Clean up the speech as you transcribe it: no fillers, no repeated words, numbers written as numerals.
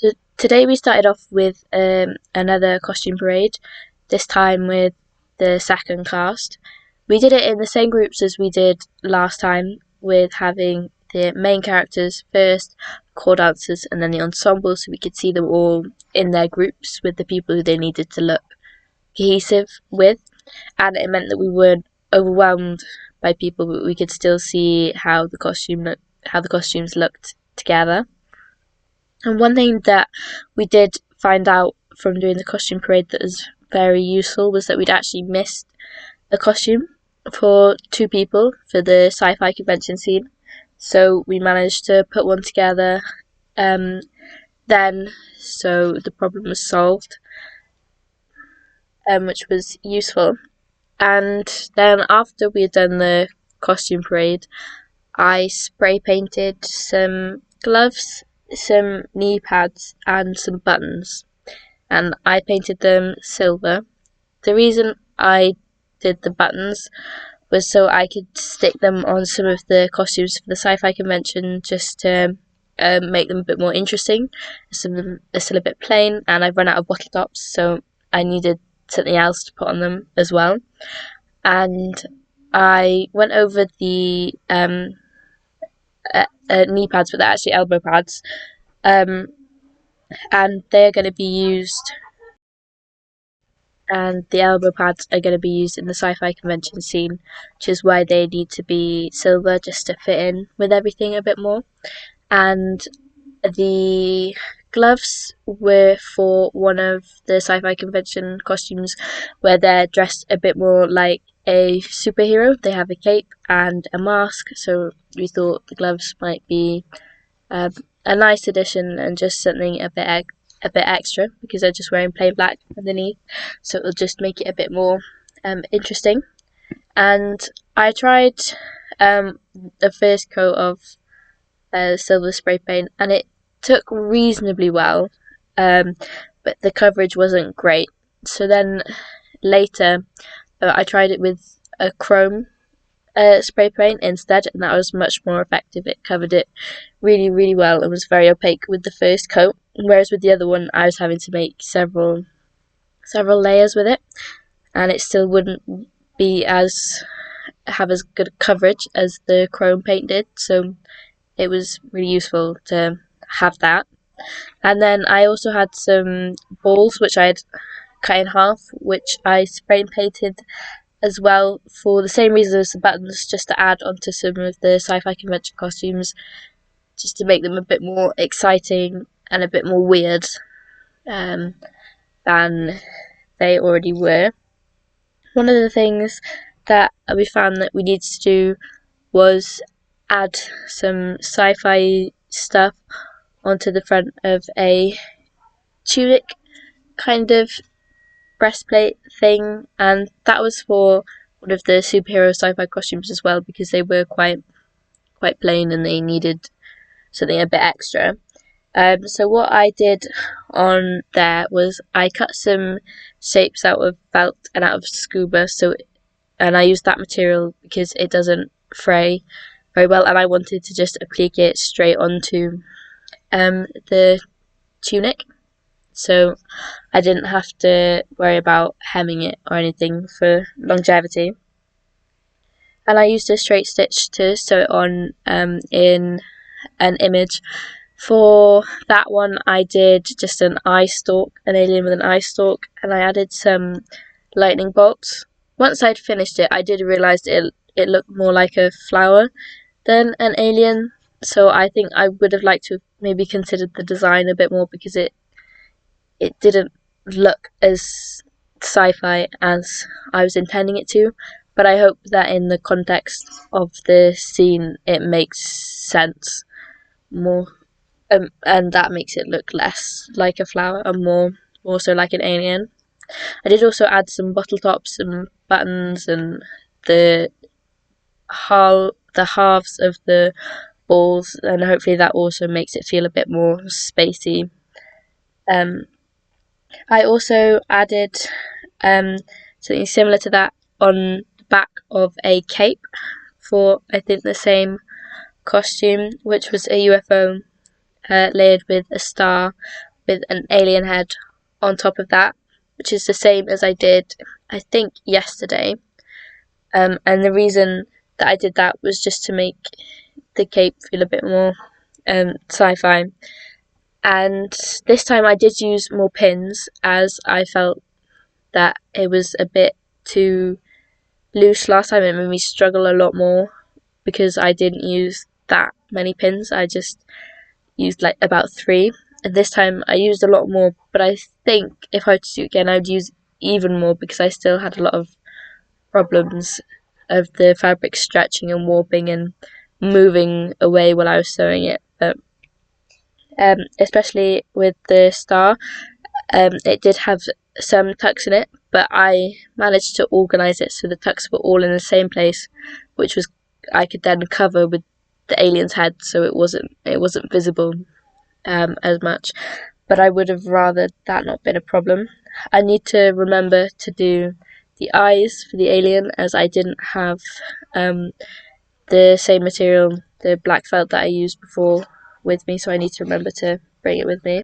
So today we started off with another costume parade, this time with the second cast. We did it in the same groups as we did last time, with having the main characters first, core dancers, and then the ensemble, so we could see them all in their groups with the people who they needed to look cohesive with. And it meant that we weren't overwhelmed by people, but we could still see how the costumes looked together. And one thing that we did find out from doing the costume parade that was very useful was that we'd actually missed a costume for two people for the sci-fi convention scene. So we managed to put one together then, so the problem was solved, which was useful. And then after we had done the costume parade, I spray painted some gloves, some knee pads, and some buttons, and I painted them silver. The reason I did the buttons was so I could stick them on some of the costumes for the sci-fi convention, just to make them a bit more interesting. Some of them are still a bit plain, and I've run out of bottle tops, so I needed something else to put on them as well. And I went over the knee pads, but they're actually elbow pads, and they're going to be used. And the elbow pads are going to be used in the sci-fi convention scene, which is why they need to be silver, just to fit in with everything a bit more. And the gloves were for one of the sci-fi convention costumes where they're dressed a bit more like a superhero. They have a cape and a mask, so we thought the gloves might be a nice addition and just something a bit extra, because they're just wearing plain black underneath, so it'll just make it a bit more interesting. And I tried the first coat of silver spray paint, and it took reasonably well, but the coverage wasn't great. So then later I tried it with a chrome spray paint instead, and that was much more effective. It covered it really, really well and was very opaque with the first coat, whereas with the other one I was having to make several layers with it, and it still wouldn't have as good coverage as the chrome paint did. So it was really useful to have that. And then I also had some balls which I had cut in half, which I spray painted as well, for the same reason as the buttons, just to add onto some of the sci-fi convention costumes, just to make them a bit more exciting and a bit more weird than they already were. One of the things that we found that we needed to do was add some sci-fi stuff onto the front of a tunic kind of breastplate thing, and that was for one of the superhero sci-fi costumes as well, because they were quite plain and they needed something a bit extra. So what I did on there was I cut some shapes out of felt and out of scuba, and I used that material because it doesn't fray very well, and I wanted to just applique it straight onto the tunic, so I didn't have to worry about hemming it or anything for longevity. And I used a straight stitch to sew it on in an image. For that one I did just an alien with an eye stalk, and I added some lightning bolts. Once I'd finished it, I did realise it looked more like a flower than an alien, so I think I would have liked to have maybe considered the design a bit more, because it didn't look as sci-fi as I was intending it to. But I hope that in the context of the scene it makes sense more, and that makes it look less like a flower and more so like an alien. I did also add some bottle tops and buttons and the halves of the balls, and hopefully that also makes it feel a bit more spacey. I also added something similar to that on the back of a cape for, I think, the same costume, which was a UFO layered with a star with an alien head on top of that, which is the same as I did, I think, yesterday. And the reason that I did that was just to make the cape feel a bit more sci-fi. And this time I did use more pins, as I felt that it was a bit too loose last time. It made me struggle a lot more because I didn't use that many pins. I just used like about 3. And this time I used a lot more, but I think if I were to do it again, I would use even more because I still had a lot of problems of the fabric stretching and warping and moving away while I was sewing it. But especially with the star, it did have some tucks in it, but I managed to organise it so the tucks were all in the same place, which was I could then cover with the alien's head, so it wasn't visible as much. But I would have rather that not been a problem. I need to remember to do the eyes for the alien, as I didn't have the same material, the black felt that I used before, with me, so I need to remember to bring it with me.